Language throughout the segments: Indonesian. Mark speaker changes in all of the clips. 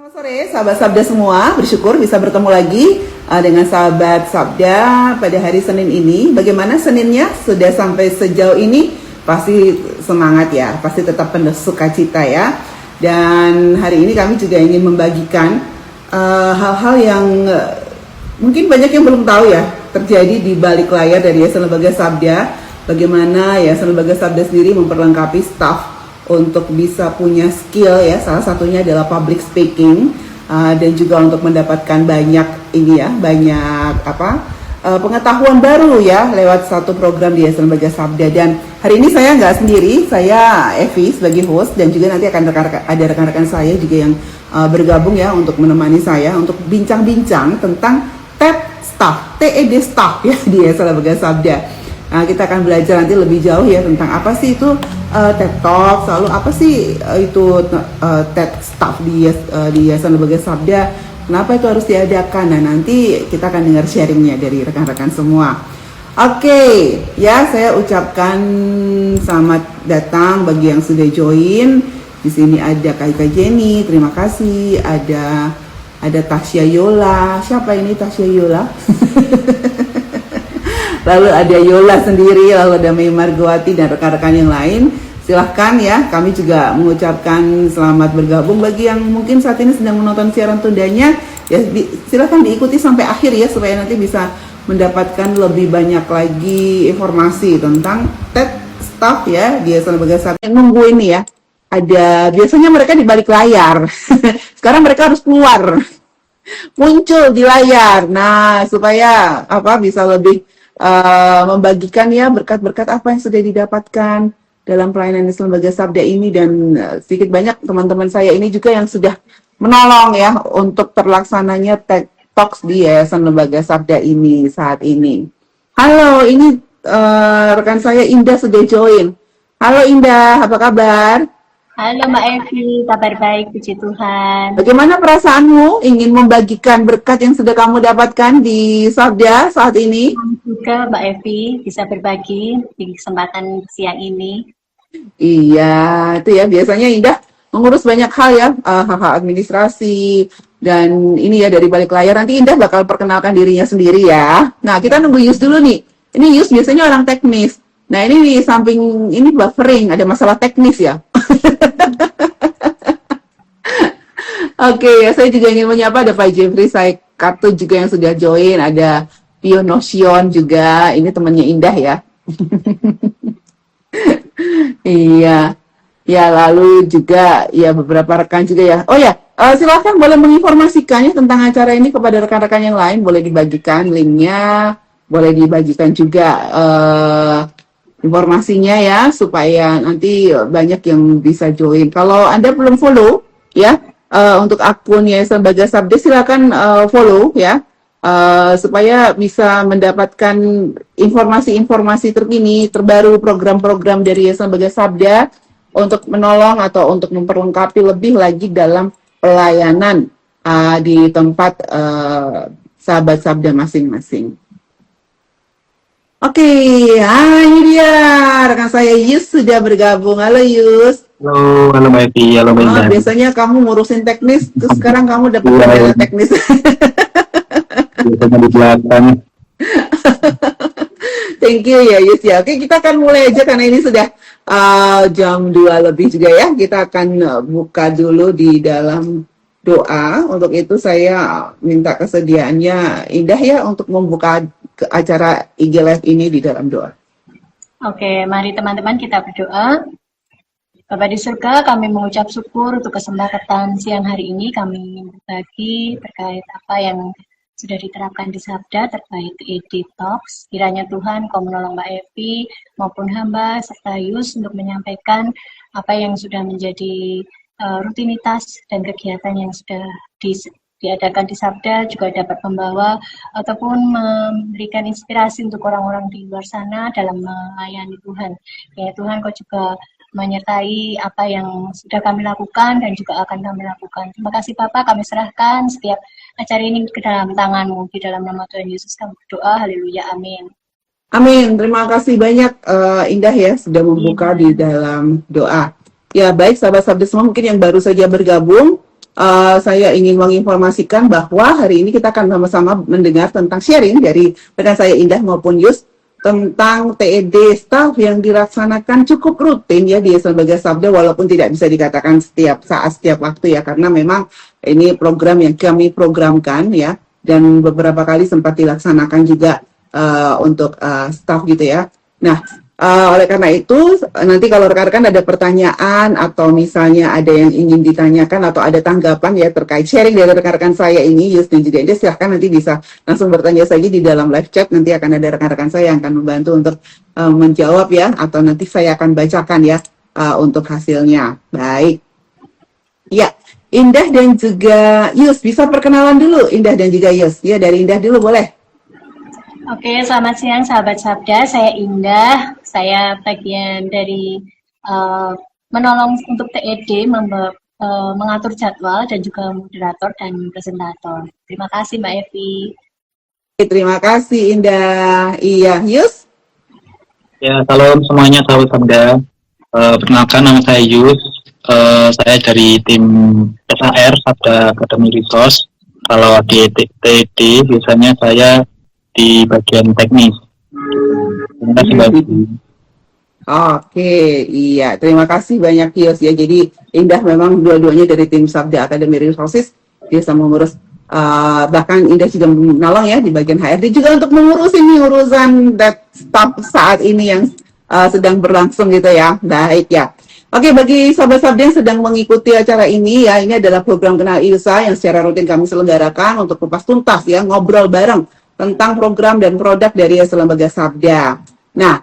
Speaker 1: Selamat sore sahabat Sabda semua, bersyukur bisa bertemu lagi dengan sahabat Sabda pada hari Senin ini. Bagaimana Seninnya? Sudah sampai sejauh ini? Pasti semangat ya, pasti tetap penuh sukacita ya. Dan hari ini kami juga ingin membagikan hal-hal yang mungkin banyak yang belum tahu ya, terjadi di balik layar dari Yayasan Lembaga Sabda. Bagaimana Yayasan Lembaga Sabda sendiri memperlengkapi staf untuk bisa punya skill ya, salah satunya adalah public speaking, dan juga untuk mendapatkan banyak pengetahuan baru ya lewat satu program di Yayasan Lembaga Sabda. Dan hari ini saya nggak sendiri, saya Evi sebagai host, dan juga nanti akan ada rekan-rekan saya juga yang bergabung ya untuk menemani saya untuk bincang-bincang tentang TED Staff ya di Yayasan Lembaga Sabda. Nah, kita akan belajar nanti lebih jauh ya tentang apa sih itu TED Talk, lalu apa sih itu TED Staff di Yayasan Lembaga Sabda, kenapa itu harus diadakan. Nah, nanti kita akan dengar sharingnya dari rekan-rekan semua. Oke, ya saya ucapkan selamat datang bagi yang sudah join. Di sini ada Kak Jenny, terima kasih. Ada Tasya Yola. Siapa ini Tasya Yola? Lalu ada Yola sendiri, lalu ada Mei Margawati dan rekan-rekan yang lain. Silahkan ya, kami juga mengucapkan selamat bergabung bagi yang mungkin saat ini sedang menonton siaran tundanya. Ya, silahkan diikuti sampai akhir ya, supaya nanti bisa mendapatkan lebih banyak lagi informasi tentang TED Staff ya di Yayasan Lembaga Sabda. Nunggu ini ya, ada biasanya mereka di balik layar. Sekarang mereka harus keluar, muncul di layar. Nah, supaya bisa lebih membagikan ya berkat-berkat apa yang sudah didapatkan dalam pelayanan Yayasan Lembaga Sabda ini. Dan sedikit banyak teman-teman saya ini juga yang sudah menolong ya untuk terlaksananya TED Talks di Yayasan Lembaga Sabda ini saat ini. Halo, ini rekan saya Indah sudah join. Halo Indah, apa kabar?
Speaker 2: Halo Mbak Evi, kabar baik, puji Tuhan.
Speaker 1: Bagaimana perasaanmu ingin membagikan berkat yang sudah kamu dapatkan di Sabda saat ini?
Speaker 2: Juga Mbak Evi bisa berbagi di kesempatan siang ini.
Speaker 1: Iya, itu ya biasanya Indah mengurus banyak hal ya, hal-hal administrasi, dan ini ya dari balik layar. Nanti Indah bakal perkenalkan dirinya sendiri ya. Nah, kita nunggu Yus dulu nih. Ini Yus biasanya orang teknis. Nah, ini di samping ini buffering, ada masalah teknis ya. Oke, ya, saya juga ingin menyapa ada Pak Jeffrey Saikato juga yang sudah join, ada Pio Nosion juga, ini temannya Indah ya. Iya, ya lalu juga ya beberapa rekan juga ya. Oh ya, silakan boleh menginformasikannya tentang acara ini kepada rekan-rekan yang lain, boleh dibagikan linknya, boleh dibagikan juga informasinya ya, supaya nanti banyak yang bisa join. Kalau Anda belum follow ya, untuk akun Yayasan Lembaga Sabda silakan follow ya, supaya bisa mendapatkan informasi-informasi terkini, terbaru, program-program dari Yayasan Lembaga Sabda untuk menolong atau untuk memperlengkapi lebih lagi dalam pelayanan di tempat sahabat Sabda masing-masing. Oke, ini dia rekan saya Yus sudah bergabung. Halo Yus.
Speaker 3: Halo Mbak Evi, halo Mbak Indah.
Speaker 1: Biasanya kamu ngurusin teknis, terus sekarang kamu dapat kendala teknis.
Speaker 3: Biasanya di belakang.
Speaker 1: Thank you ya Yus ya. Oke, kita akan mulai aja karena ini sudah jam 2 lebih juga ya. Kita akan buka dulu di dalam doa. Untuk itu saya minta kesediaannya Indah ya untuk membuka acara IG Live ini di dalam doa.
Speaker 2: Oke, mari teman-teman kita berdoa. Bapa di surga, kami mengucap syukur untuk kesempatan siang hari ini. Kami berbagi terkait apa yang sudah diterapkan di Sabda terkait TED Talks. Kiranya Tuhan Kau menolong Mbak Evi maupun hamba serta Yus untuk menyampaikan apa yang sudah menjadi rutinitas dan kegiatan yang sudah diadakan di Sabda, juga dapat membawa ataupun memberikan inspirasi untuk orang-orang di luar sana dalam melayani Tuhan. Ya Tuhan, Kau juga menyertai apa yang sudah kami lakukan dan juga akan kami lakukan. Terima kasih Bapak, kami serahkan setiap acara ini ke dalam tangan-Mu. Di dalam nama Tuhan Yesus kami berdoa, haleluya, amin.
Speaker 1: Amin, terima kasih banyak Indah ya sudah membuka di dalam doa. Ya baik sahabat Sabda semua, mungkin yang baru saja bergabung, saya ingin menginformasikan bahwa hari ini kita akan sama-sama mendengar tentang sharing dari rekan saya Indah maupun Yus tentang TED staff yang dilaksanakan cukup rutin ya di Lembaga Sabda, walaupun tidak bisa dikatakan setiap saat, setiap waktu ya, karena memang ini program yang kami programkan ya, dan beberapa kali sempat dilaksanakan juga untuk staff gitu ya. Nah, oleh karena itu, nanti kalau rekan-rekan ada pertanyaan atau misalnya ada yang ingin ditanyakan atau ada tanggapan ya terkait sharing dari rekan-rekan saya ini, Yus dan juga Indah, silahkan nanti bisa langsung bertanya saja di dalam live chat. Nanti akan ada rekan-rekan saya yang akan membantu untuk menjawab ya, atau nanti saya akan bacakan ya untuk hasilnya. Baik. Ya, Indah dan juga Yus, bisa perkenalan dulu Indah dan juga Yus. Ya, dari Indah dulu boleh.
Speaker 2: Oke, selamat siang sahabat Sabda. Saya Indah. Saya bagian dari menolong untuk TED, mengatur jadwal dan juga moderator dan presentator. Terima kasih Mbak Evi.
Speaker 1: Terima kasih Indah. Iya, Yus.
Speaker 3: Ya, salam semuanya sahabat Sabda. Perkenalkan, nama saya Yus. Saya dari tim SAR Sabda Academy Resource. Kalau di TED biasanya saya di bagian teknis. Terima kasih Mbak.
Speaker 1: Oke, iya. Terima kasih banyak Yus ya. Jadi Indah memang dua-duanya dari tim Sabda Academy Resources. Dia bisa mengurus, bahkan Indah juga menolong ya di bagian HRD juga untuk mengurus ini urusan that staff saat ini yang sedang berlangsung gitu ya. Baik ya. Oke, bagi sahabat Sabda yang sedang mengikuti acara ini ya, ini adalah program Kenal IUSA yang secara rutin kami selenggarakan untuk kupas tuntas ya, ngobrol bareng tentang program dan produk dari Lembaga Sabda. Nah,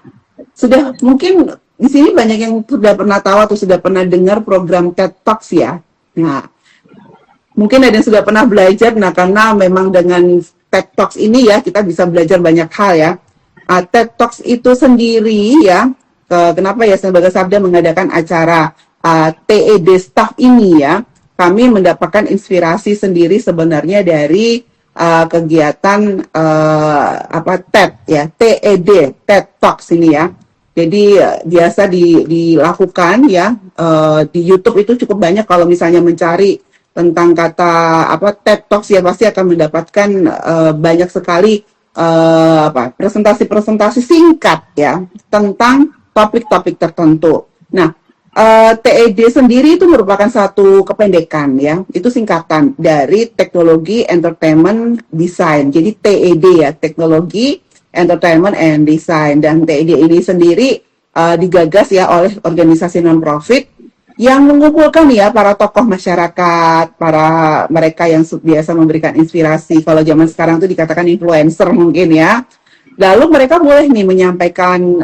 Speaker 1: sudah mungkin di sini banyak yang sudah pernah tahu atau sudah pernah dengar program TED Talks ya. Nah, mungkin ada yang sudah pernah belajar, nah karena memang dengan TED Talks ini ya, kita bisa belajar banyak hal ya. TED Talks itu sendiri ya, kenapa ya Lembaga Sabda mengadakan acara TED Staff ini ya, kami mendapatkan inspirasi sendiri sebenarnya dari kegiatan TED ya, TED, TED Talks ini ya. Jadi biasa dilakukan ya di YouTube itu cukup banyak, kalau misalnya mencari tentang kata TED Talks ya pasti akan mendapatkan banyak sekali presentasi-presentasi singkat ya tentang topik-topik tertentu. Nah, TED sendiri itu merupakan satu kependekan ya, itu singkatan dari Teknologi Entertainment Design. Jadi TED ya, Teknologi Entertainment and Design, dan TED ini sendiri digagas ya oleh organisasi non-profit yang mengumpulkan ya para tokoh masyarakat, para mereka yang biasa memberikan inspirasi. Kalau zaman sekarang itu dikatakan influencer mungkin ya. Lalu mereka boleh nih menyampaikan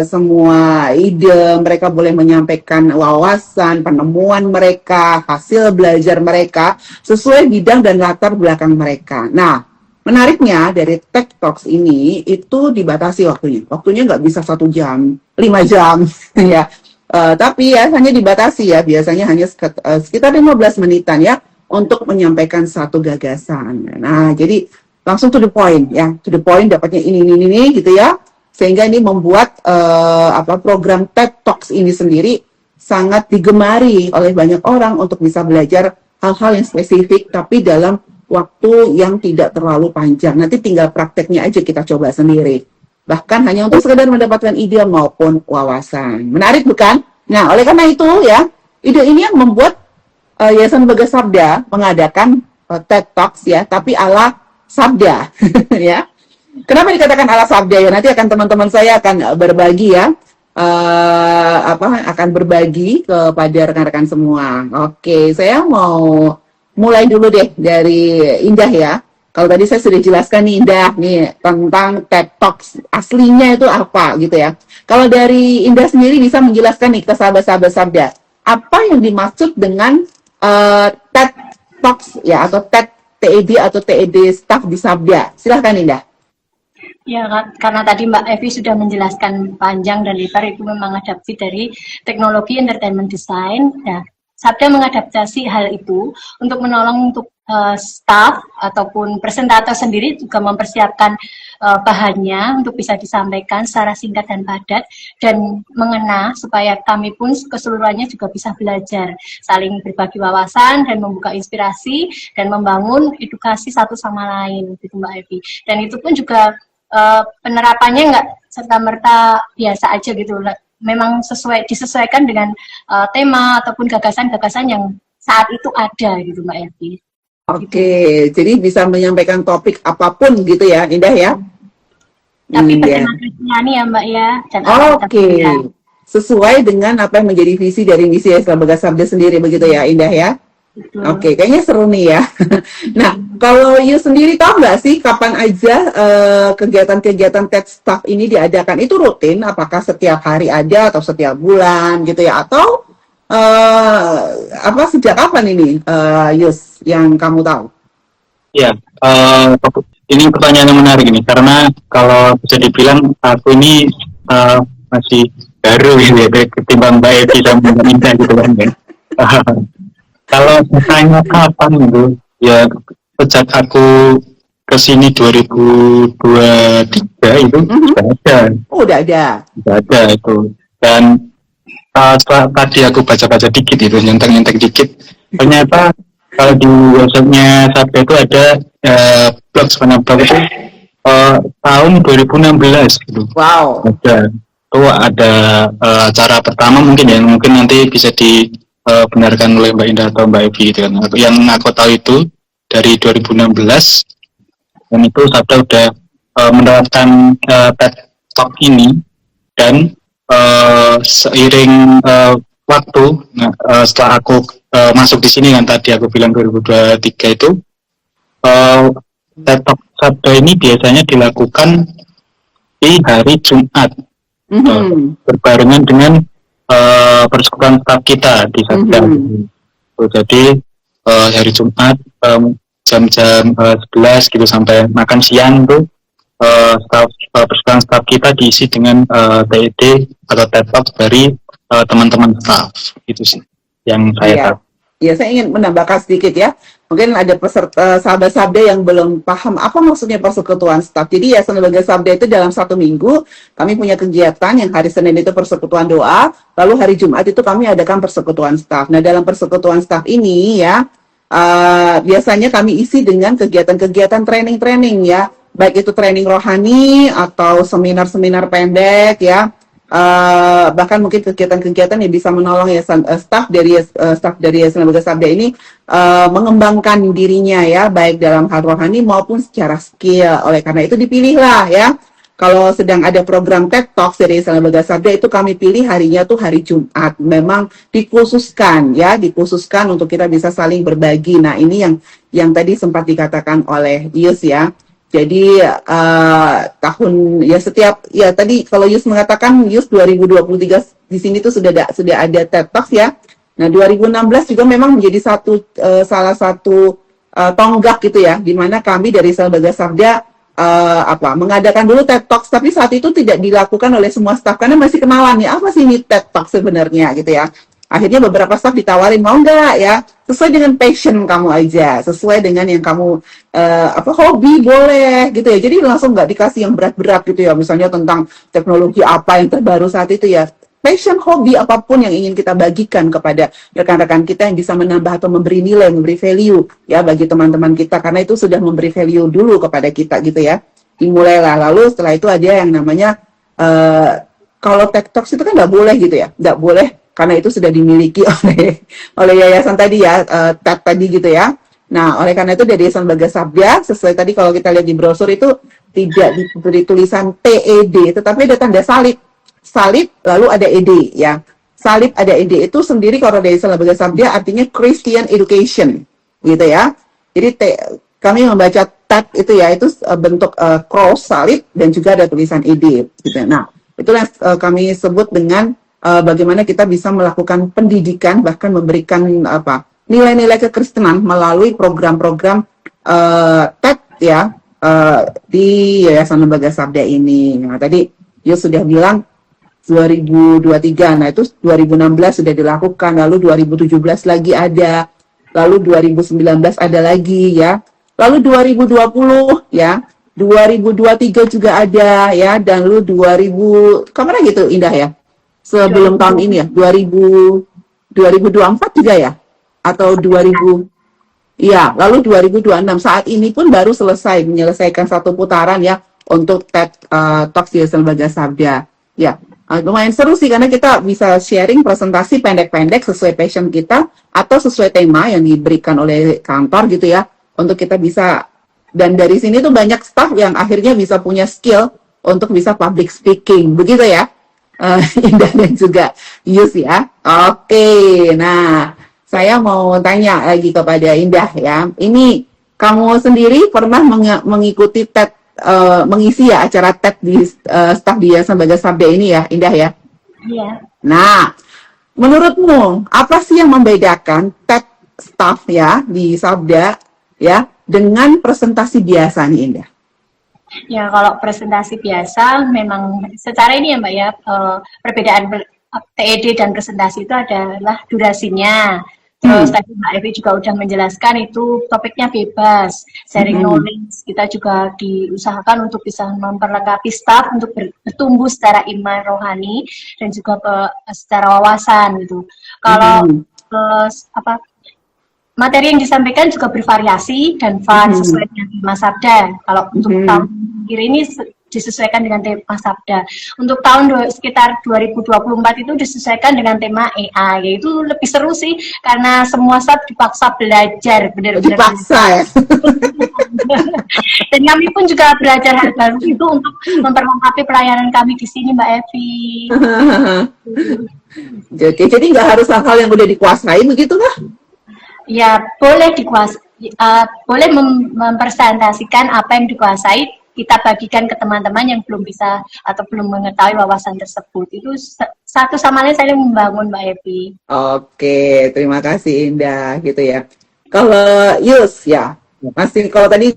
Speaker 1: semua ide, mereka boleh menyampaikan wawasan, penemuan mereka, hasil belajar mereka sesuai bidang dan latar belakang mereka. Nah, menariknya dari TED Talks ini itu dibatasi waktunya. Waktunya nggak bisa 1 jam, 5 jam ya. Tapi ya hanya dibatasi ya, biasanya hanya sekitar 15 menitan ya untuk menyampaikan satu gagasan. Nah, jadi langsung to the point ya, to the point, dapatnya ini gitu ya, sehingga ini membuat program TED Talks ini sendiri sangat digemari oleh banyak orang untuk bisa belajar hal-hal yang spesifik tapi dalam waktu yang tidak terlalu panjang. Nanti tinggal prakteknya aja kita coba sendiri, bahkan hanya untuk sekedar mendapatkan ide maupun wawasan. Menarik bukan? Nah, oleh karena itu ya, ide ini yang membuat Yayasan Lembaga Sabda mengadakan TED Talks ya, tapi ala Sabda ya. Kenapa dikatakan ala Sabda ya? Nanti akan teman-teman saya akan berbagi ya, akan berbagi kepada rekan-rekan semua. Oke, saya mau mulai dulu deh dari Indah ya. Kalau tadi saya sudah jelaskan nih Indah nih tentang TED Talks aslinya itu apa gitu ya. Kalau dari Indah sendiri bisa menjelaskan nih ke sahabat-sahabat Sabda, apa yang dimaksud dengan TED Talks ya, atau TED atau TED Staff di Sabda. Silahkan Indah.
Speaker 2: Ya, karena tadi Mbak Evi sudah menjelaskan panjang dan lebar, itu memang adaptif dari Teknologi Entertainment Design. Nah, Sabda mengadaptasi hal itu untuk menolong untuk staff ataupun presentator sendiri juga mempersiapkan bahannya untuk bisa disampaikan secara singkat dan padat dan mengena supaya kami pun keseluruhannya juga bisa belajar, saling berbagi wawasan dan membuka inspirasi dan membangun edukasi satu sama lain gitu Mbak Evi. Dan itu pun juga penerapannya nggak serta-merta biasa aja gitu, memang disesuaikan dengan tema ataupun gagasan-gagasan yang saat itu ada gitu Mbak Evi.
Speaker 1: Oke, jadi bisa menyampaikan topik apapun gitu ya, Indah ya.
Speaker 2: Tapi bertema nih ya Mbak ya.
Speaker 1: Oke, sesuai dengan apa yang menjadi visi dari misi Yayasan Lembaga Sabda sendiri begitu ya, Indah ya.
Speaker 2: Betul.
Speaker 1: Oke, kayaknya seru nih ya. Nah, kalau you sendiri tahu nggak sih kapan aja kegiatan-kegiatan TED Staff ini diadakan? Itu rutin? Apakah setiap hari ada atau setiap bulan gitu ya? Atau apa sejak kapan ini, Yus, yang kamu tahu?
Speaker 3: Ya, ini pertanyaan yang menarik ini karena kalau bisa dibilang aku ini masih baru gitu ya ketimbang Mbak Evi dan Mbak Indah gitu kan ya. Kalau ditanya kapan gitu, ya sejak aku kesini 2023 itu sudah ada.
Speaker 1: Oh, udah ada.
Speaker 3: Sudah ada itu. Dan setelah tadi aku baca-baca dikit itu, nyentek-nyentek dikit, ternyata kalau di websitenya Sabda itu ada blog sebenarnya blog itu tahun 2016 gitu.
Speaker 1: Wow.
Speaker 3: Ada acara pertama mungkin ya, mungkin nanti bisa dibenarkan oleh Mbak Indah atau Mbak Evi gitu kan. Yang aku tahu itu dari 2016 dan itu Sabda udah menerapkan TED Talk ini dan seiring waktu, setelah aku masuk di sini kan tadi aku bilang 2023 itu TED Talk Sabda ini biasanya dilakukan di hari Jumat berbarengan dengan persekutuan staf kita di Sabda. Jadi hari Jumat jam-jam 11 gitu sampai makan siang tuh persekutuan staf kita diisi dengan TED atau TED Talk dari teman-teman staf. Itu sih yang saya tahu.
Speaker 1: Ya, saya ingin menambahkan sedikit ya. Mungkin ada peserta sahabat-sabda yang belum paham apa maksudnya persekutuan staf. Jadi Yayasan Lembaga Sabda itu dalam 1 minggu kami punya kegiatan yang hari Senin itu persekutuan doa, lalu hari Jumat itu kami adakan persekutuan staf. Nah, dalam persekutuan staf ini ya biasanya kami isi dengan kegiatan-kegiatan training-training ya, baik itu training rohani atau seminar-seminar pendek ya. Bahkan mungkin kegiatan-kegiatan yang bisa menolong Yayasan staf dari Yayasan Lembaga Sabda ini mengembangkan dirinya ya, baik dalam hal rohani maupun secara skill. Oleh karena itu dipilihlah ya, kalau sedang ada program TED Talk dari Yayasan Lembaga Sabda itu kami pilih harinya tuh hari Jumat. Memang dikhususkan untuk kita bisa saling berbagi. Nah, ini yang tadi sempat dikatakan oleh Yus ya. Jadi tahun ya setiap ya tadi kalau Yus mengatakan Yus 2023 di sini tuh sudah ada TED Talks ya. Nah, 2016 juga memang menjadi salah satu tonggak gitu ya, di mana kami dari Lembaga Sabda mengadakan dulu TED Talks, tapi saat itu tidak dilakukan oleh semua staf karena masih kenalan ya, apa sih ini TED Talks sebenarnya gitu ya. Akhirnya beberapa staf ditawarin, mau nggak ya, sesuai dengan passion kamu aja, sesuai dengan yang kamu hobi boleh gitu ya. Jadi langsung nggak dikasih yang berat-berat gitu ya, misalnya tentang teknologi apa yang terbaru saat itu ya. Passion, hobi apapun yang ingin kita bagikan kepada rekan-rekan kita yang bisa menambah atau memberi nilai, memberi value ya bagi teman-teman kita, karena itu sudah memberi value dulu kepada kita gitu ya. Dimulailah, lalu setelah itu ada yang namanya kalau TED Talks itu kan nggak boleh gitu ya, nggak boleh karena itu sudah dimiliki oleh yayasan tadi ya, TED tadi gitu ya. Nah, oleh karena itu dari Yayasan Lembaga Sabda, sesuai tadi kalau kita lihat di brosur itu tidak diberi tulisan TED, tetapi ada tanda salib lalu ada ED ya. Salib ada ED itu sendiri kalau dari Yayasan Lembaga Sabda artinya Christian Education gitu ya. Jadi kami membaca TED itu ya, itu bentuk cross salib dan juga ada tulisan ED gitu. Nah, itulah kami sebut dengan bagaimana kita bisa melakukan pendidikan, bahkan memberikan nilai-nilai kekristenan melalui program-program TED ya di Yayasan Lembaga Sabda ini. Nah, tadi Yus sudah bilang 2023. Nah, itu 2016 sudah dilakukan, lalu 2017 lagi ada, lalu 2019 ada lagi ya. Lalu 2020 ya, 2023 juga ada ya, dan lalu 2000 kemana gitu Indah ya? Sebelum tahun ini ya, 2024 juga ya? Atau 2000. Iya, lalu 2026 saat ini pun baru menyelesaikan satu putaran ya untuk TED Talks di Lembaga Sabda. Ya, lumayan seru sih karena kita bisa sharing presentasi pendek-pendek sesuai passion kita atau sesuai tema yang diberikan oleh kantor gitu ya, untuk kita bisa, dan dari sini tuh banyak staff yang akhirnya bisa punya skill untuk bisa public speaking, begitu ya. Indah dan juga Yus ya. Oke, nah saya mau tanya lagi kepada Indah ya. Ini kamu sendiri pernah mengikuti TED, mengisi ya acara TED di Staf di Lembaga Sabda ini ya, Indah ya?
Speaker 2: Iya.
Speaker 1: Nah, menurutmu apa sih yang membedakan TED Staf ya di Sabda ya dengan presentasi biasa nih, Indah?
Speaker 2: Ya, kalau presentasi biasa memang secara ini ya Mbak ya, perbedaan TED dan presentasi itu adalah durasinya. Terus tadi Mbak Evi juga udah menjelaskan itu topiknya bebas, sharing knowledge. Kita juga diusahakan untuk bisa memperlengkapi staff untuk bertumbuh secara iman rohani dan juga secara wawasan gitu. Kalau materi yang disampaikan juga bervariasi dan fun sesuai dengan tema Sabda. Kalau untuk tahun ini disesuaikan dengan tema Sabda. Untuk tahun sekitar 2024 itu disesuaikan dengan tema AI. Yaitu lebih seru sih karena semua staff dipaksa belajar, benar-benar
Speaker 1: dipaksa ya.
Speaker 2: Dan kami pun juga belajar hal baru itu untuk memperlengkapi pelayanan kami di sini, Mbak Evi.
Speaker 1: Oke, jadi nggak harus hal-hal yang udah dikuasai begitu kah?
Speaker 2: Ya, boleh boleh mempresentasikan apa yang dikuasai, kita bagikan ke teman-teman yang belum bisa atau belum mengetahui wawasan tersebut. Itu satu sama lain saling membangun, Mbak Evi.
Speaker 1: Oke, terima kasih Indah gitu ya. Kalau Yus ya, masih kalau tadi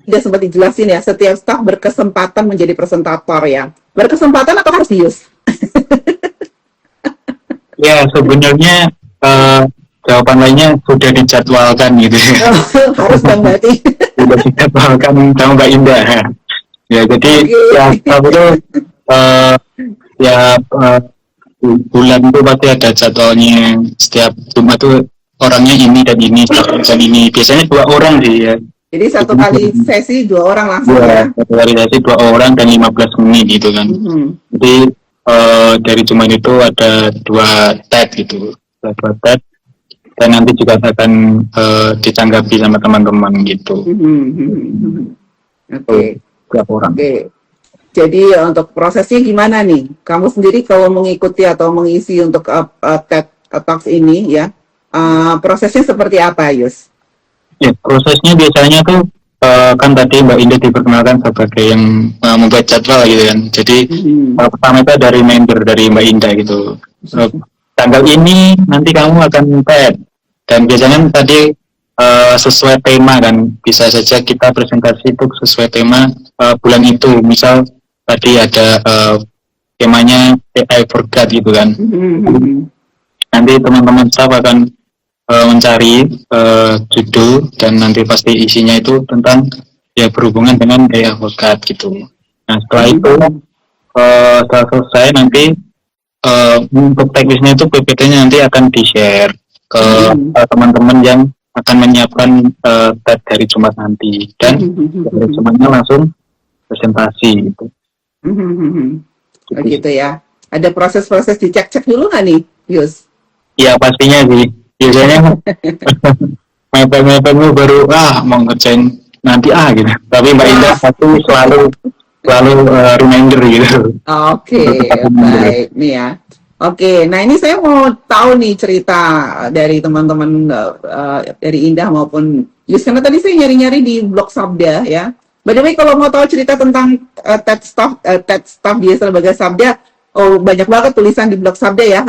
Speaker 1: udah sempat dijelasin ya, setiap staf berkesempatan menjadi presentator ya. Berkesempatan atau harus Yus?
Speaker 3: Ya, sebenarnya jawaban lainnya sudah dijadwalkan gitu.
Speaker 1: Harus dong berarti.
Speaker 3: Sudah dijadwalkan sama Mbak Indah. Ya, jadi ya itu bulan itu pasti ada jadwalnya. Setiap Jumat tuh orangnya ini dan ini dan ini. Biasanya 2 orang sih ya.
Speaker 1: Jadi satu kali sesi 2 orang langsung ya?
Speaker 3: Satu kali sesi 2 orang dan 15 menit gitu kan. Jadi dari Jumat itu ada 2 TED gitu. 2 TED. Dan nanti juga akan ditanggapi sama teman-teman gitu.
Speaker 1: Oke.
Speaker 3: Orang.
Speaker 1: Oke. Jadi untuk prosesnya gimana nih? Kamu sendiri kalau mengikuti atau mengisi untuk TED Talks ini ya, prosesnya seperti apa, Yus?
Speaker 3: Ya, prosesnya biasanya tuh kan tadi Mbak Indah diperkenalkan sebagai yang membuat jadwal gitu kan. Jadi pertama itu ada reminder dari Mbak Indah gitu. Tanggal ini nanti kamu akan TED. Dan biasanya tadi sesuai tema kan, bisa saja kita presentasi itu sesuai tema bulan itu. Misal tadi ada temanya AI for God gitu kan. Nanti teman-teman staff akan mencari judul dan nanti pasti isinya itu tentang ya berhubungan dengan AI for God gitu. Nah setelah itu setelah selesai nanti untuk teknisnya itu PPT-nya nanti akan di-share ke teman-teman yang akan menyiapkan TED dari Jumat nanti, dan dari Jumatnya langsung presentasi gitu.
Speaker 1: Gitu ya. Ada proses-proses dicek-cek dulu nggak nih, Yus?
Speaker 3: Iya pastinya sih. Biasanya mepet-mepetmu baru mau ngerjain nanti gitu. Tapi Mbak Indah satu selalu reminder gitu.
Speaker 1: Oke, baik nih ya. Oke, nah ini saya mau tahu nih cerita dari teman-teman dari Indah maupun Yus, karena tadi saya nyari-nyari di blog Sabda ya. By the way, kalau mau tahu cerita tentang TED Staff di Lembaga Sabda, banyak banget tulisan di blog Sabda ya,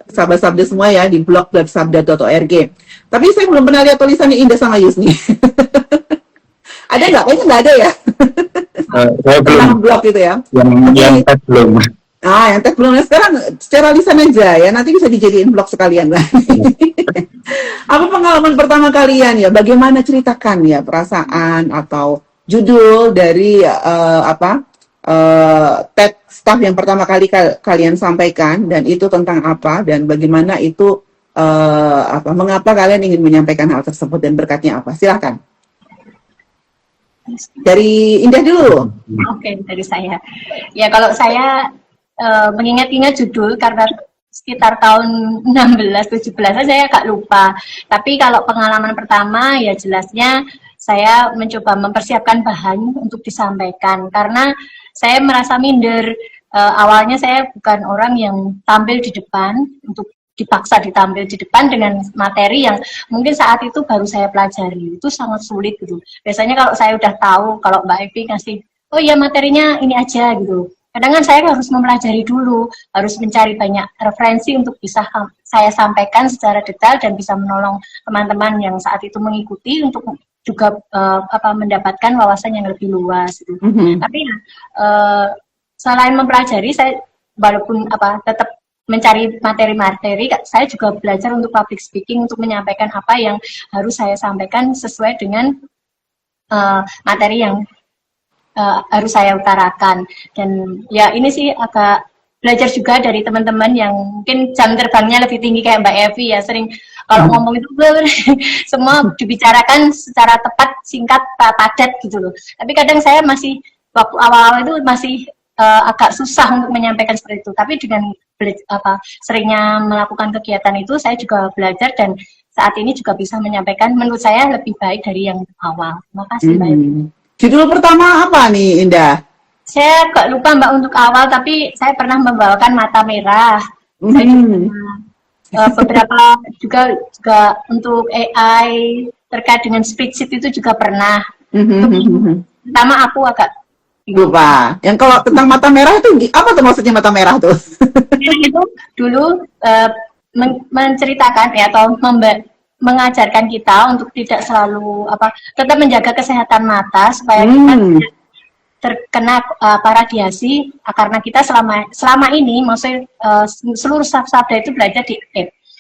Speaker 1: sahabat Sabda semua ya, di blog.sabda.org. Tapi saya belum pernah lihat tulisannya Indah sama Yus nih. Ada nggak? Kayaknya nggak ada ya.
Speaker 3: Saya belum.
Speaker 1: Blog gitu ya.
Speaker 3: Yang TED belum.
Speaker 1: Yang tes belum, sekarang secara lisan aja ya, nanti bisa dijadiin vlog sekalian lah. Apa pengalaman pertama kalian ya? Bagaimana ceritakan ya perasaan atau judul dari TED staff yang pertama kali kalian sampaikan, dan itu tentang apa, dan bagaimana itu mengapa kalian ingin menyampaikan hal tersebut dan berkatnya apa? Silakan. Dari Indah dulu.
Speaker 2: Oke, dari saya. Ya, kalau saya mengingat-ingat judul karena sekitar tahun 16-17 saya agak lupa. Tapi kalau pengalaman pertama ya jelasnya saya mencoba mempersiapkan bahan untuk disampaikan karena saya merasa minder. Awalnya saya bukan orang yang tampil di depan, untuk dipaksa ditampil di depan dengan materi yang mungkin saat itu baru saya pelajari. Itu sangat sulit gitu. Biasanya kalau saya udah tahu, kalau Mbak Evi ngasih, oh ya materinya ini aja gitu. Kadang kan saya harus mempelajari dulu, harus mencari banyak referensi untuk bisa saya sampaikan secara detail dan bisa menolong teman-teman yang saat itu mengikuti untuk juga mendapatkan wawasan yang lebih luas gitu. Tapi selain mempelajari, saya walaupun tetap mencari materi-materi, saya juga belajar untuk public speaking, untuk menyampaikan apa yang harus saya sampaikan sesuai dengan materi yang harus saya utarakan. Dan ya ini sih agak belajar juga dari teman-teman yang mungkin jam terbangnya lebih tinggi kayak Mbak Evi ya, sering kalau ngomong itu semua dibicarakan secara tepat, singkat, padat gitu loh. Tapi kadang saya masih waktu awal-awal itu masih agak susah untuk menyampaikan seperti itu. Tapi dengan seringnya melakukan kegiatan itu, saya juga belajar dan saat ini juga bisa menyampaikan menurut saya lebih baik dari yang awal. Terima kasih Mbak Evi.
Speaker 1: Judul pertama apa nih Indah?
Speaker 2: Saya gak lupa Mbak untuk awal, tapi saya pernah membawakan Mata Merah. Saya juga, beberapa juga untuk AI terkait dengan spreadsheet itu juga pernah. Pertama aku agak
Speaker 1: lupa. Yang kalau tentang mata merah itu apa tuh maksudnya mata merah tuh?
Speaker 2: Itu dulu menceritakan ya atau mengajarkan kita untuk tidak selalu tetap menjaga kesehatan mata supaya kita tidak terkena radiasi, karena kita selama ini maksudnya seluruh staf-staf itu belajar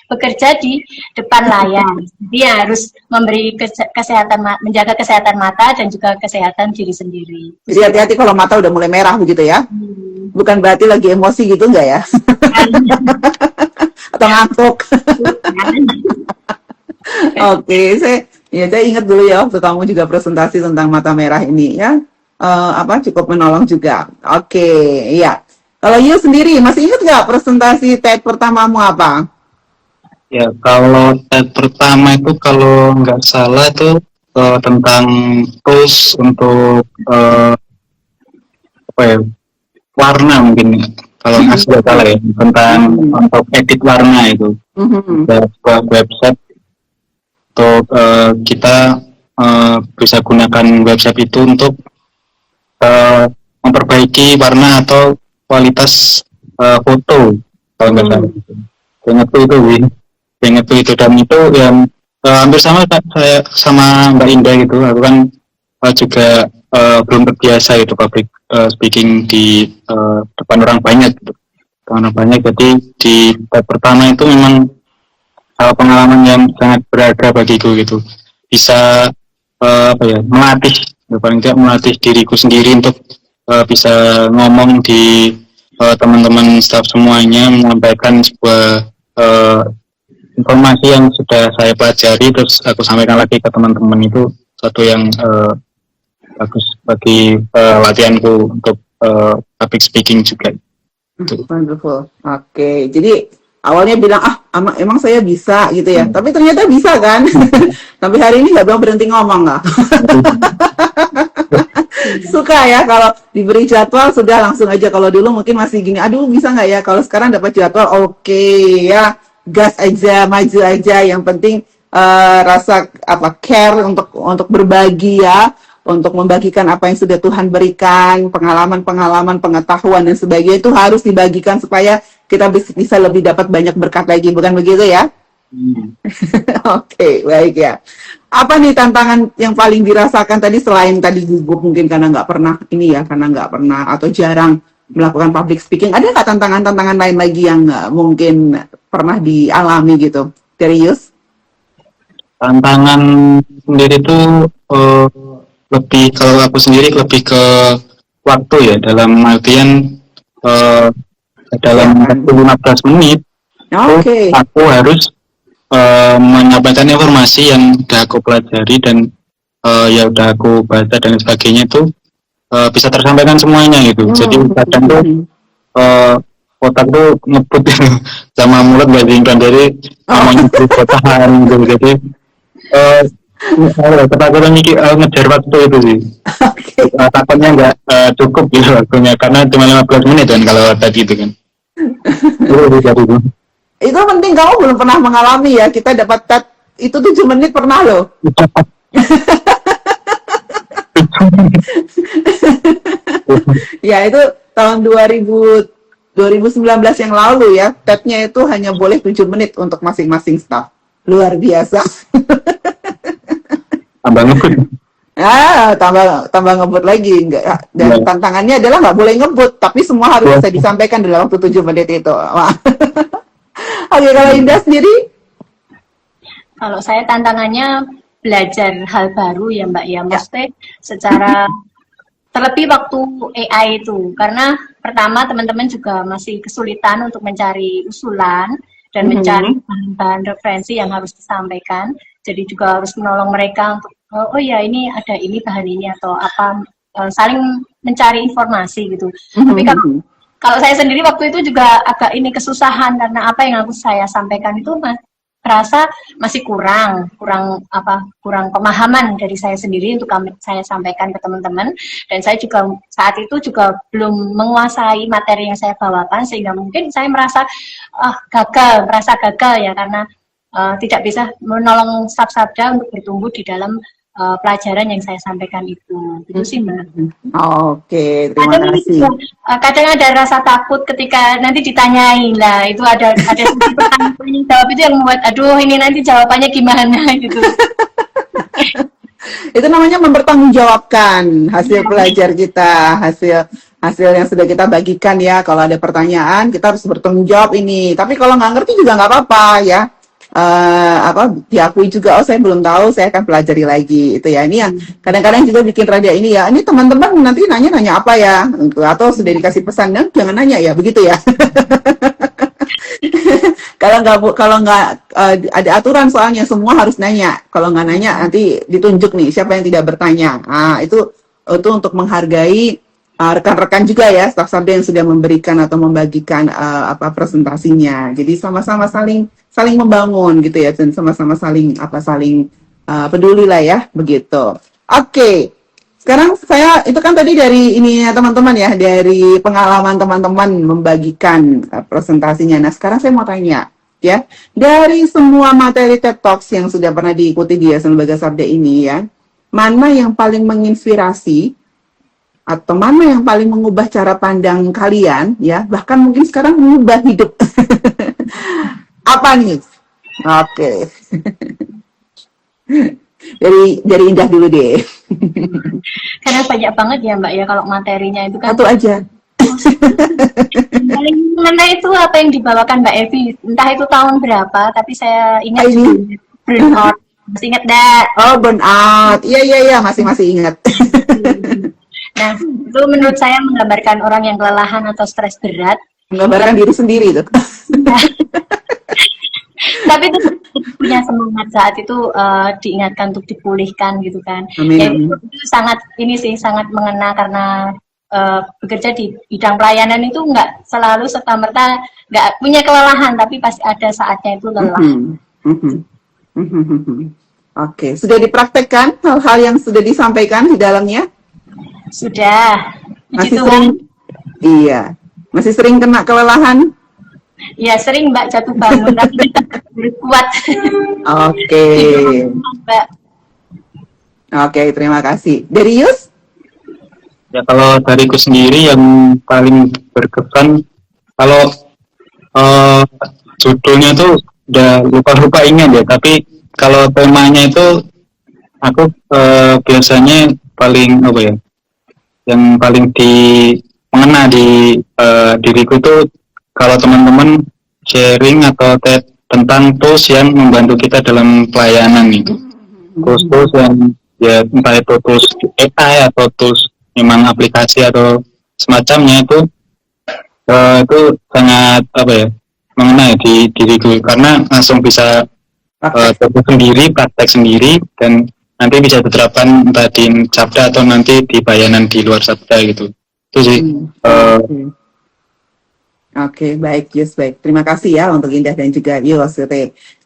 Speaker 2: bekerja di depan layar. Dia harus memberi kesehatan, menjaga kesehatan mata dan juga kesehatan diri sendiri.
Speaker 1: Jadi hati-hati kalau mata udah mulai merah begitu ya. Bukan berarti lagi emosi gitu enggak ya? Atau ngantuk. Oke, saya ingat dulu ya waktu kamu juga presentasi tentang mata merah ini ya. Cukup menolong juga. Oke, iya. Kalau you sendiri masih ingat nggak presentasi TED pertamamu apa?
Speaker 3: Ya, kalau TED pertama itu kalau nggak salah itu tentang tools untuk warna mungkin, kalau nggak salah ya, tentang untuk edit warna itu. Sebuah website untuk kita bisa gunakan website itu untuk memperbaiki warna atau kualitas foto, kalau nggak salah. Ingat itu dan itu yang hampir sama saya sama Mbak Indah gitu. Aku kan juga belum terbiasa itu public speaking di depan orang banyak gitu. Jadi di TED pertama itu memang pengalaman yang sangat berharga bagiku gitu. Bisa melatih, paling tidak melatih diriku sendiri untuk bisa ngomong di teman-teman staff semuanya, menyampaikan sebuah informasi yang sudah saya pelajari terus aku sampaikan lagi ke teman-teman. Itu satu yang bagus bagi latihanku untuk public speaking juga.
Speaker 1: Wonderful. Oke, jadi awalnya bilang emang saya bisa gitu ya, tapi ternyata bisa kan. Sampai hari ini nggak belum berhenti ngomong lah. Suka ya kalau diberi jadwal sudah langsung aja. Kalau dulu mungkin masih gini, aduh bisa nggak ya. Kalau sekarang dapat jadwal, oke ya. Gas aja, maju aja. Yang penting rasa care untuk berbagi ya, untuk membagikan apa yang sudah Tuhan berikan, pengalaman, pengetahuan dan sebagainya itu harus dibagikan supaya kita bisa lebih dapat banyak berkat lagi, bukan begitu ya? Oke, baik ya. Apa nih tantangan yang paling dirasakan tadi selain tadi gugup mungkin karena nggak pernah ini ya, karena nggak pernah atau jarang melakukan public speaking. Ada nggak tantangan-tantangan lain lagi yang mungkin pernah dialami gitu? Dari Yus?
Speaker 3: Tantangan sendiri tuh lebih, kalau aku sendiri lebih ke waktu ya, dalam artian dalam waktu 15 menit
Speaker 1: Oke.
Speaker 3: aku harus menyampaikan informasi yang udah aku pelajari dan ya udah aku baca dan sebagainya itu bisa tersampaikan semuanya gitu. Jadi kadang tuh otak tuh ngebut sama mulut gak diingkan, jadi namanya berkotaan gitu. Jadi ketakutan ngejar waktu itu sih. Takutnya nggak cukup gitu waktunya, karena cuma 15 menit kan kalau tadi itu kan.
Speaker 1: Itu penting, kamu belum pernah mengalami ya, kita dapat tet itu 7 menit pernah loh. Ya itu tahun 2019 yang lalu ya, tetnya itu hanya boleh 7 menit untuk masing-masing staff. Luar biasa.
Speaker 3: Tambah ngebut.
Speaker 1: Tambah ngebut lagi. Dan tantangannya adalah nggak boleh ngebut, tapi semua harus bisa disampaikan dalam waktu 7 menit itu. Wah. Oke, kalau Indah sendiri?
Speaker 2: Kalau saya tantangannya belajar hal baru ya Mbak ya, maksudnya secara terlebih waktu AI itu, karena pertama teman-teman juga masih kesulitan untuk mencari usulan dan mencari bahan-bahan referensi yang harus disampaikan, jadi juga harus menolong mereka untuk oh ya ini ada ini bahan ini atau apa, saling mencari informasi gitu. Tapi kalau saya sendiri waktu itu juga agak ini kesusahan, karena apa yang saya sampaikan itu merasa masih kurang pemahaman dari saya sendiri untuk saya sampaikan ke teman-teman, dan saya juga saat itu juga belum menguasai materi yang saya bawakan, sehingga mungkin saya merasa gagal ya, karena tidak bisa menolong Sabda untuk bertumbuh di dalam pelajaran yang saya sampaikan itu sih Mbak.
Speaker 1: Oke, terima kasih.
Speaker 2: Kadang ada rasa takut ketika nanti ditanyain lah, itu ada pertanyaan jawab itu yang membuat aduh ini nanti jawabannya gimana gitu.
Speaker 1: Itu namanya mempertanggungjawabkan hasil pelajar kita, hasil yang sudah kita bagikan ya. Kalau ada pertanyaan kita harus bertanggung jawab ini. Tapi kalau nggak ngerti juga nggak apa-apa ya. Diakui juga, oh saya belum tahu, saya akan pelajari lagi itu ya. Ini yang kadang-kadang juga bikin rada ini ya, ini teman-teman nanti nanya apa ya, atau sudah dikasih pesan jangan nanya ya, begitu ya. kalau nggak ada aturan, soalnya semua harus nanya. Kalau nggak nanya nanti ditunjuk nih siapa yang tidak bertanya. Itu untuk menghargai rekan-rekan juga ya, staf Sabda yang sudah memberikan atau membagikan presentasinya. Jadi sama-sama saling membangun gitu ya, dan sama-sama saling peduli lah ya, begitu. Oke. Sekarang itu kan tadi dari ini ya teman-teman ya, dari pengalaman teman-teman membagikan presentasinya. Nah, sekarang saya mau tanya ya, dari semua materi TED Talks yang sudah pernah diikuti di Yayasan Lembaga Sabda ini ya, mana yang paling menginspirasi atau mana yang paling mengubah cara pandang kalian ya, bahkan mungkin sekarang mengubah hidup? Apa nih? Oke. Dari Indah dulu deh.
Speaker 2: Karena banyak banget ya Mbak ya, kalau materinya itu kan
Speaker 1: satu aja.
Speaker 2: Paling mana itu apa yang dibawakan Mbak Evi, entah itu tahun berapa, tapi saya ingat burnout. Masih ingat dah.
Speaker 1: Oh, burnout. Iya, masih ingat.
Speaker 2: Nah, itu menurut saya menggambarkan orang yang kelelahan atau stres berat.
Speaker 1: Menggambarkan diri sendiri itu.
Speaker 2: Tapi itu punya semangat saat itu, diingatkan untuk dipulihkan gitu kan.
Speaker 1: Amin.
Speaker 2: Ya, itu sangat mengena, karena bekerja di bidang pelayanan itu nggak selalu serta-merta nggak punya kelelahan, tapi pasti ada saatnya itu lelah.
Speaker 1: Oke, sudah dipraktekkan hal-hal yang sudah disampaikan di dalamnya?
Speaker 2: Sudah.
Speaker 1: Masih sering? Iya. Masih sering kena kelelahan?
Speaker 2: Ya sering Mbak, jatuh bangun tapi kuat.
Speaker 1: Oke. Oke, terima kasih. Dari Yus?
Speaker 3: Ya kalau dariku sendiri yang paling berkesan, kalau judulnya tuh udah lupa ingat ya, tapi kalau temanya itu aku biasanya paling yang paling mengena di diriku tuh kalau teman-teman sharing atau tentang tools yang membantu kita dalam pelayanan itu. Tools yang ya entah itu tools AI atau tools memang aplikasi atau semacamnya itu sangat apa ya mengena di diriku karena langsung bisa coba sendiri, praktek sendiri dan nanti bisa diterapkan entah di sabda atau nanti di bayanan di luar sabda gitu. Itu sih.
Speaker 1: Oke, baik, Yus, baik. Terima kasih ya untuk Indah dan juga Yus.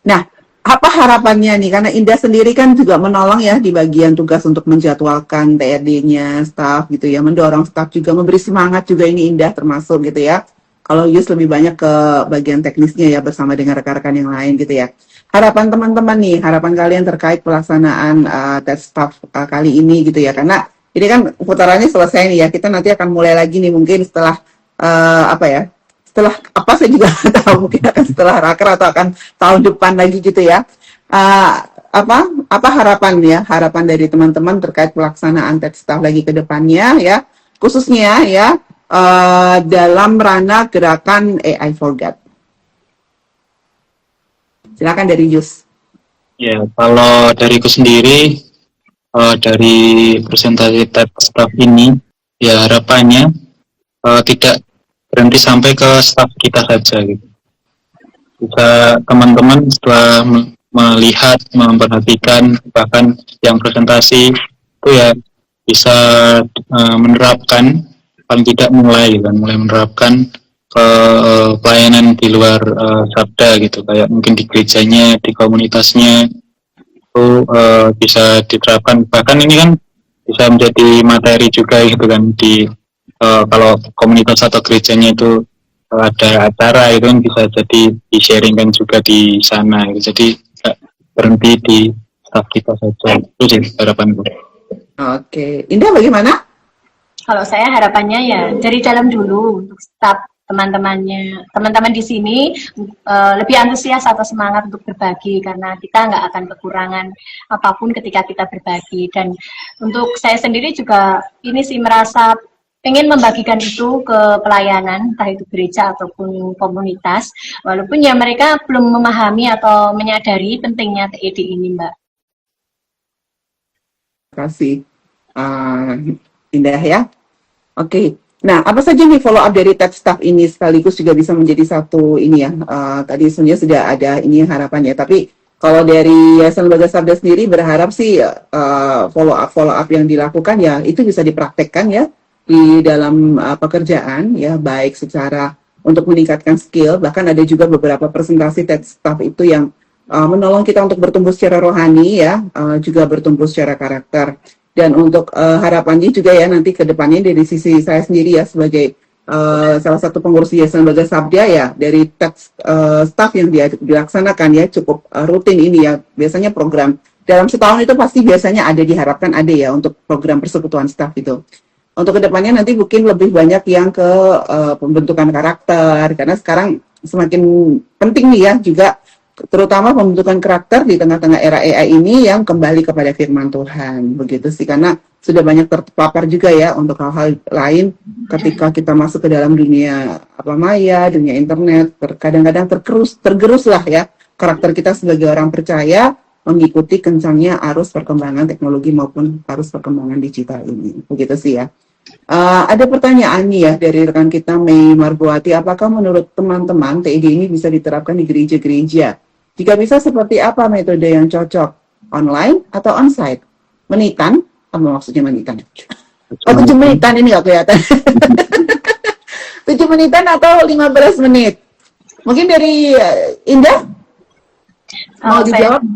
Speaker 1: Nah, apa harapannya nih? Karena Indah sendiri kan juga menolong ya di bagian tugas untuk menjadwalkan TRD-nya, staff gitu ya, mendorong staff juga, memberi semangat juga ini Indah termasuk gitu ya. Kalau Yus lebih banyak ke bagian teknisnya ya bersama dengan rekan-rekan yang lain gitu ya. Harapan teman-teman nih, harapan kalian terkait pelaksanaan tes staff kali ini gitu ya. Karena ini kan putarannya selesai nih ya. Kita nanti akan mulai lagi nih mungkin setelah setelah apa saya juga nggak tahu, mungkin akan setelah raker atau akan tahun depan lagi gitu ya. Apa harapan dari teman-teman terkait pelaksanaan tes staff lagi ke depannya ya, khususnya ya dalam ranah gerakan AI for God. Silakan dari Yus.
Speaker 3: Ya, kalau dariku sendiri dari presentasi tes staff ini ya harapannya tidak berhenti sampai ke staff kita saja gitu. Bisa teman-teman setelah melihat, memperhatikan bahkan yang presentasi itu ya bisa menerapkan paling tidak mulai menerapkan ke pelayanan di luar sabda gitu, kayak mungkin di gerejanya, di komunitasnya itu bisa diterapkan, bahkan ini kan bisa menjadi materi juga gitu kan di kalau komunitas atau gerejanya itu ada acara itu kan bisa jadi di-sharingkan juga di sana gitu. Jadi tidak berhenti di staff kita saja. Itu sih harapanku.
Speaker 1: Oke, Indah bagaimana?
Speaker 2: Kalau saya harapannya ya dari dalam dulu untuk staff teman-teman di sini lebih antusias atau semangat untuk berbagi karena kita nggak akan kekurangan apapun ketika kita berbagi. Dan untuk saya sendiri juga ini sih merasa pengen membagikan itu ke pelayanan, entah itu gereja ataupun komunitas, walaupun ya mereka belum memahami atau menyadari pentingnya TED ini, Mbak.
Speaker 1: Terima kasih, Indah ya. Oke, nah apa saja nih follow up dari TED staff ini sekaligus juga bisa menjadi satu ini ya. Tadi sebenarnya sudah ada ini harapannya, tapi kalau dari Yayasan Lembaga Sabda sendiri berharap sih follow up yang dilakukan ya itu bisa dipraktekkan ya di dalam pekerjaan ya, baik secara untuk meningkatkan skill, bahkan ada juga beberapa presentasi TED staff itu yang menolong kita untuk bertumbuh secara rohani ya, juga bertumbuh secara karakter. Dan untuk harapannya juga ya nanti ke depannya dari sisi saya sendiri ya sebagai salah satu pengurus Yayasan Lembaga Sabda ya, dari TED staff yang dilaksanakan ya cukup rutin ini ya, biasanya program dalam setahun itu pasti biasanya ada, diharapkan ada ya untuk program persekutuan staff itu. Untuk kedepannya nanti mungkin lebih banyak yang ke pembentukan karakter, karena sekarang semakin penting nih ya juga, terutama pembentukan karakter di tengah-tengah era AI ini yang kembali kepada firman Tuhan, begitu sih, karena sudah banyak terpapar juga ya untuk hal-hal lain ketika kita masuk ke dalam dunia maya, dunia internet, kadang-kadang tergerus lah ya karakter kita sebagai orang percaya mengikuti kencangnya arus perkembangan teknologi maupun arus perkembangan digital ini, begitu sih ya. Ada pertanyaan nih ya dari rekan kita Mei Marbuati, apakah menurut teman-teman TED ini bisa diterapkan di gereja-gereja? Jika bisa, seperti apa metode yang cocok? Online atau onsite? Menitan? Apa maksudnya menitan? 7 menitan ini nggak kelihatan. 7 menitan atau 15 menit? Mungkin dari Indah? Mau dijawab?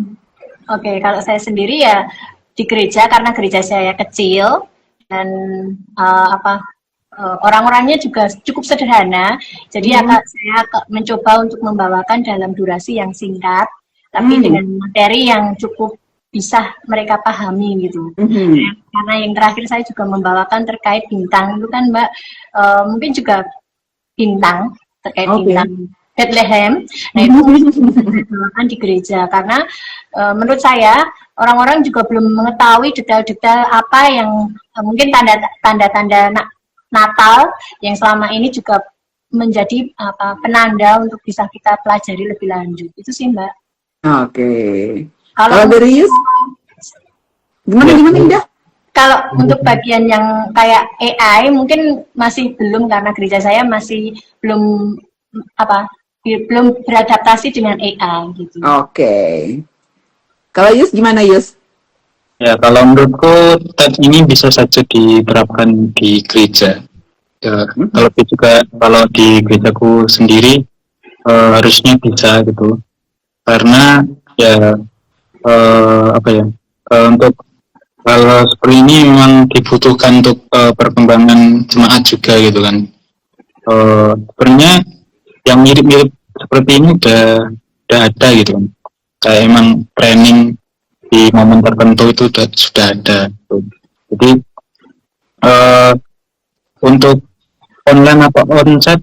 Speaker 2: Oke, kalau saya sendiri ya di gereja, karena gereja saya kecil dan orang-orangnya juga cukup sederhana, jadi saya mencoba untuk membawakan dalam durasi yang singkat, tapi dengan materi yang cukup bisa mereka pahami gitu. Karena yang terakhir saya juga membawakan terkait bintang itu kan Mbak, mungkin juga bintang terkait bintang Bethlehem. Nah itu dibawakan di gereja karena menurut saya orang-orang juga belum mengetahui detail-detail apa yang mungkin tanda-tanda Natal yang selama ini juga menjadi penanda untuk bisa kita pelajari lebih lanjut. Itu sih Mbak.
Speaker 1: Oke.
Speaker 2: Kalau
Speaker 1: Kalau dari Yus, gimana Indah?
Speaker 2: Kalau untuk bagian yang kayak AI mungkin masih belum, karena gereja saya masih belum beradaptasi dengan AI gitu.
Speaker 1: Oke. Kalau Yus gimana Yus?
Speaker 3: Ya, kalau menurutku tab ini bisa saja diterapkan di gereja. Ya, terlebih juga kalau di gerejaku sendiri harusnya bisa gitu. Karena ya untuk kalau seperti ini memang dibutuhkan untuk perkembangan jemaat juga gitu kan. Sebenarnya yang mirip-mirip seperti ini udah ada gitu kan. Kayak emang training di momen tertentu itu sudah ada. Gitu. Jadi untuk online apa onsite,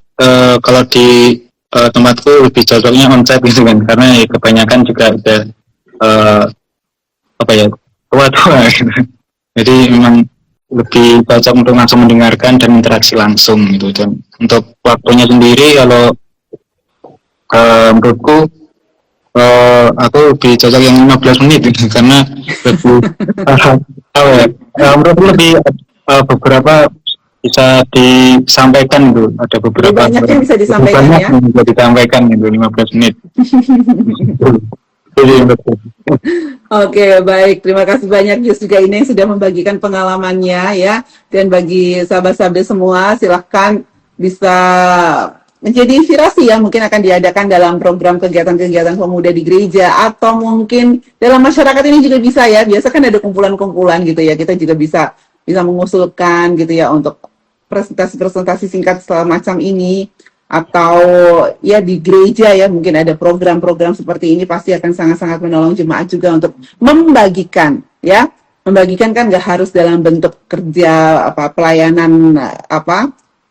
Speaker 3: kalau di tempatku lebih cocoknya onsite gitu kan, karena ya kebanyakan juga ada tua-tua gitu. Jadi memang lebih cocok untuk langsung mendengarkan dan interaksi langsung gitu. Dan untuk waktunya sendiri kalau menurutku aku lebih cocok yang 15 menit gitu, karena lebih menurutku lebih beberapa bisa disampaikan gitu. Ada beberapa
Speaker 1: banyak yang bisa disampaikan ya.
Speaker 3: Bisa disampaikan gitu 15 menit.
Speaker 1: Oke, baik. Terima kasih banyak Yus juga ini yang sudah membagikan pengalamannya ya. Dan bagi sahabat-sahabat semua, silahkan bisa menjadi inspirasi ya, mungkin akan diadakan dalam program kegiatan-kegiatan pemuda di gereja, atau mungkin dalam masyarakat ini juga bisa ya. Biasa kan ada kumpulan-kumpulan gitu ya, kita juga bisa mengusulkan gitu ya untuk presentasi-presentasi singkat semacam ini, atau ya di gereja ya, mungkin ada program-program seperti ini pasti akan sangat-sangat menolong jemaat juga untuk membagikan ya. Membagikan kan nggak harus dalam bentuk kerja pelayanan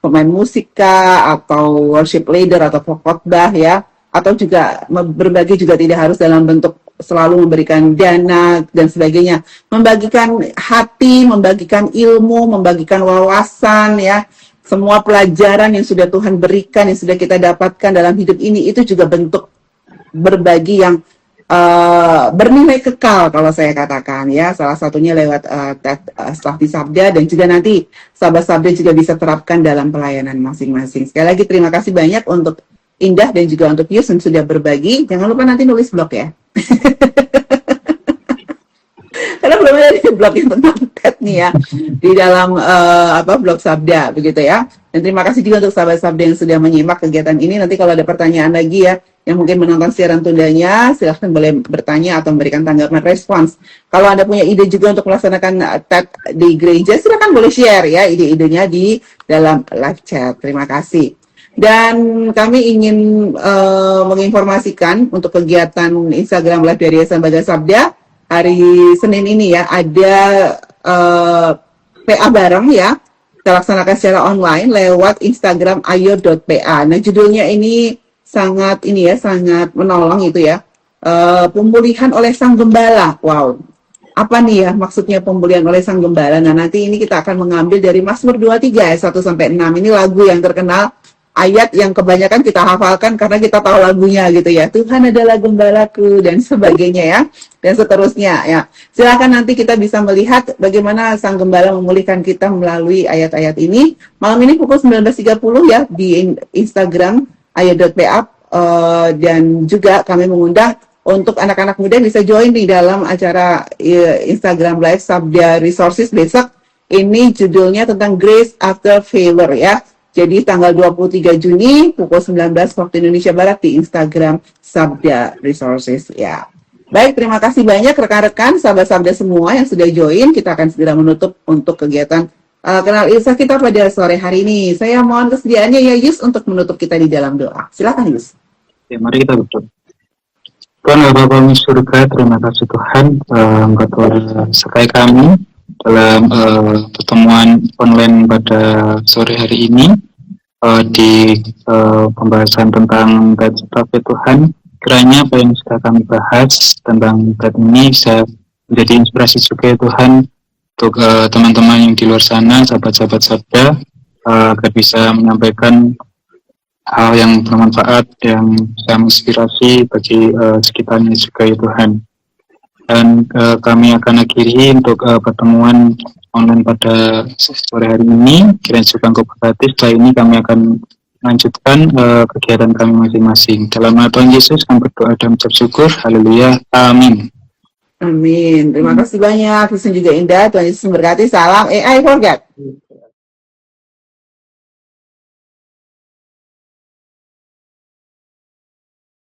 Speaker 1: pemain musik atau worship leader atau khotbah ya, atau juga berbagi juga tidak harus dalam bentuk selalu memberikan dana dan sebagainya. Membagikan hati, membagikan ilmu, membagikan wawasan ya. Semua pelajaran yang sudah Tuhan berikan, yang sudah kita dapatkan dalam hidup ini, itu juga bentuk berbagi yang bernilai kekal kalau saya katakan ya. Salah satunya lewat Slafti Sabda, dan juga nanti sahabat Sabda juga bisa terapkan dalam pelayanan masing-masing. Sekali lagi terima kasih banyak untuk Indah dan juga untuk Yus yang sudah berbagi. Jangan lupa nanti nulis blog ya. Karena belum ada di blog yang tentang TED nih ya, di dalam blog Sabda begitu ya. Dan terima kasih juga untuk sahabat Sabda yang sudah menyimak kegiatan ini. Nanti kalau ada pertanyaan lagi ya, yang mungkin menonton siaran tundanya, silahkan boleh bertanya atau memberikan tanggapan respons. Kalau Anda punya ide juga untuk melaksanakan TED di gereja, silahkan boleh share ya ide-idenya di dalam live chat. Terima kasih. Dan kami ingin menginformasikan untuk kegiatan Instagram Live dari Yayasan Sabda hari Senin ini ya, ada PA bareng ya, kita laksanakan secara online lewat Instagram ayo.pa. Nah, judulnya ini sangat menolong itu ya, pemulihan oleh Sang Gembala. Wow, apa nih ya maksudnya pemulihan oleh Sang Gembala? Nah, nanti ini kita akan mengambil dari Mazmur 23 ayat 1-6. Ini lagu yang terkenal, ayat yang kebanyakan kita hafalkan karena kita tahu lagunya gitu ya. Tuhan adalah gembalaku dan sebagainya ya, dan seterusnya ya. Silakan nanti kita bisa melihat bagaimana Sang Gembala memulihkan kita melalui ayat-ayat ini. Malam ini pukul 19.30 ya di Instagram ayo.pa, dan juga kami mengundang untuk anak-anak muda bisa join di dalam acara Instagram Live Sabda Resources besok. Ini judulnya tentang Grace After Failure ya. Jadi tanggal 23 Juni pukul 19 waktu Indonesia Barat di Instagram Sabda Resources ya. Baik, terima kasih banyak rekan-rekan sahabat Sabda semua yang sudah join. Kita akan segera menutup untuk kegiatan Kenal Ilsa kita pada sore hari ini. Saya mohon kesediaannya ya Yus untuk menutup kita di dalam doa. Silakan Yus.
Speaker 3: Ya, mari kita berdoa. Tuhan Bapa di surga, terima kasih Tuhan Engkau telah sertai kami dalam pertemuan online pada sore hari ini di pembahasan tentang Tadi Tuhan. Kiranya apa yang sudah kami bahas tentang Tadi ini bisa menjadi inspirasi juga ya Tuhan untuk teman-teman yang di luar sana, sahabat-sahabat Sabda, agar bisa menyampaikan hal yang bermanfaat, yang bisa menginspirasi bagi sekitarnya juga ya Tuhan. Dan kami akan akhiri untuk pertemuan online pada sore hari ini. Kiranya juga Engkau berkati. Setelah ini kami akan melanjutkan kegiatan kami masing-masing. Dalam nama Tuhan Yesus kami berdoa dan mengucap syukur. Haleluya. Amin.
Speaker 1: Amin. Terima kasih banyak. Kristen juga indah. Tuhan Yesus memberkati. Salam AI for God.